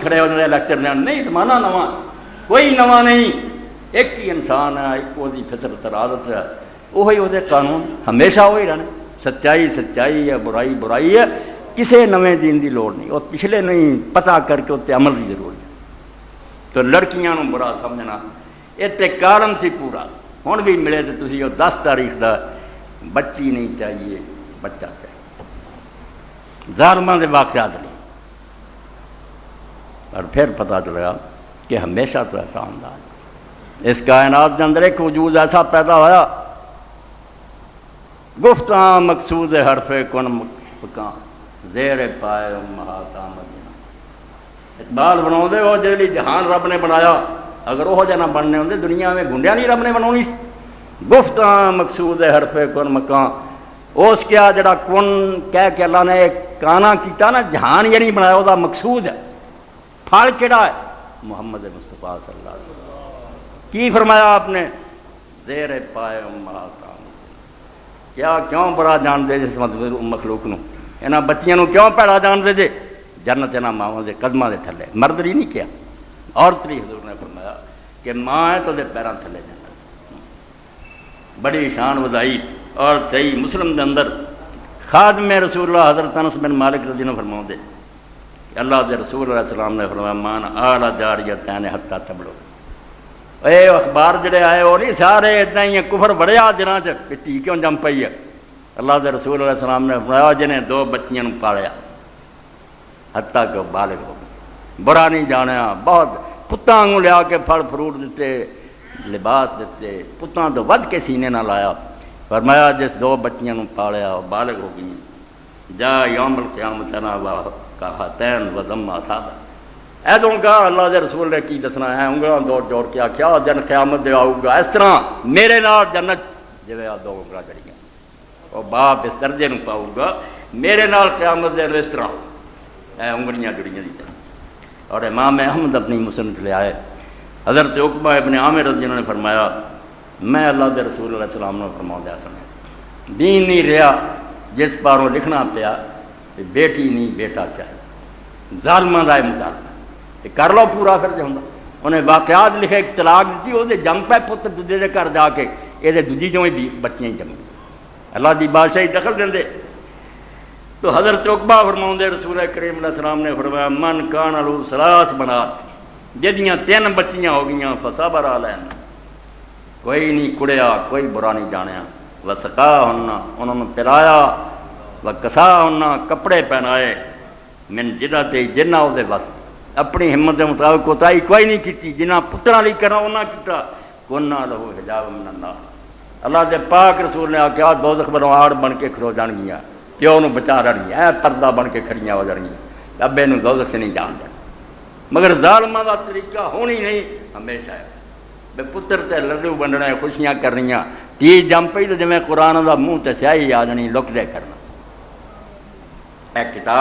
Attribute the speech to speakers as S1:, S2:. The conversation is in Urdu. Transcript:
S1: کھڑے ہو جائے لیکچر دین نہیں زمانہ نواں کوئی نواں نہیں ایک ہی انسان ہے ایک وہ فطرت عادت ہے وہی وہ قانون ہمیشہ وہی رہنا سچائی سچائی ہے برائی برائی ہے کسی نویں دین دی لوڑ نہیں اور پچھلے نہیں پتہ کر کے اتنے عمل کی ضرورت ہے تو لڑکیاں نو برا سمجھنا یہ کارن سی پورا ہوں بھی ملے تو تسی 10 تاریخ دا بچی نہیں چاہیے بچہ چاہیے ظالماں دے واقعات نہیں اور پھر پتہ چلا کہ ہمیشہ تو ایسا انداز اس کائنات کے اندر ایک وجود ایسا پیدا ہوا گفتاں مقصود حرف کن مکاں زیر پائے امہات مدینہ اقبال بناؤ دے وہ جی جہان رب نے بنایا اگر وہ جنا بننے ہوں دنیا میں گنڈیا نہیں رب نے بناونی گفتاں مقصود حرف کن مکاں اس کیا جڑا کن کہہ کے اللہ نے ایک کانا کیتا نا جہان یہ نہیں بنایا وہ مقصود ہے پھل کیڑا ہے محمد مصطفیٰ صلی اللہ علیہ وسلم کی فرمایا آپ نے زیر پائے امہات کیا کیوں برا جان دے جس مخلوق نو انہاں بچیاں نو کیوں پیڑا جان دے جے جنت انہاں ماواں دے قدماں دے تھلے مرد نہیں کیا عورت بھی حضور نے فرمایا کہ ماں ہے تو دے پیراں تھلے جنت بڑی شان وضائی اور صحیح مسلم دے اندر خادم رسول اللہ حضرت انس بن مالک رضی اللہ عنہ فرماؤں دے کہ اللہ دے رسول علیہ السلام نے فرمایا مان اعلی جاریتین حتی تبلغ اے اخبار جڑے آئے وہ نہیں سارے اتنا ہی کفر بڑھیا دنوں چ ٹی کیوں جم پئی ہے اللہ دے رسول علیہ السلام نے فرمایا جنہیں 2 بچیاں پالیا حتیٰ کہ وہ بالغ ہو گئے برا نہیں جانیا بہت پتاں وانگوں لیا کے پھل فروٹ دیتے لباس دیتے پتاں تو ود کے سینے نہ لایا فرمایا جس 2 بچیاں پالیا وہ بالغ ہو گئی جا یوم القیامت ہاتین و ضم اصحابہ ایدوں کا اللہ دے رسول نے کی دسنا ہے انگلاں دوڑ جوڑ کے آخیا جن قیامت دے آؤ گا اس طرح میرے نال جنت جویں آ 2 انگلاں جڑیاں اور باپ اس درجے نو پاؤ گا میرے نال قیامت دے اس طرح اے انگلیاں جڑیاں دی طرح اور امام احمد اپنی مسند لے آئے حضرت عقبہ ابن عامر رضی اللہ عنہ نے فرمایا میں اللہ دے رسول علیہ السلام نے فرماؤں دیا سنے دین نہیں رہا جس پاروں لکھنا پیا بیٹی نہیں بیٹا چاہے ظالماں دا مطالبہ کر لو پورا پھر جو ہوں انہیں واقعات لکھے ایک طلاق دیتی وہ جم پہ پتر دوجے دے گھر جا کے یہ دوجی جو بھی بچیاں ہی جمی اللہ دی بادشاہی دخل دیں دے تو حضرت عقبہ فرماؤں دے رسول کریم علیہ السلام نے فرمایا من کان لہو ثلاث بنات جدیاں 3 بچیاں ہو گئیاں فصبر علیہن کوئی نہیں کڑیا کوئی برا نہیں جانیا وسقاہن انہوں نے پلایا وکساہن کپڑے پہنائے من جدت جنہ او دے بس اپنی ہمت کے مطابق کوتاہی کوئی نہیں کی جنہ پترا لی کرنا انہاں کیتا کنا لہو حجاب من النار اللہ دے پاک رسول نے آکھیا دوزخ بنو آڑ بن کے کھلو جان گیا پیو نو بچا رہی اے پردہ بن کے کھڑیاں ہو جان گیا ابے نو دوزخ سے نہیں جان دینا مگر ظالماں دا طریقہ ہونی نہیں ہمیشہ ہے بے پتر تے لڈو بننے خوشیاں کرنیاں تی جم پئی تے جویں قرآن دا منہ تے سیاہی آ جانی لک دے کرنا اے کتاب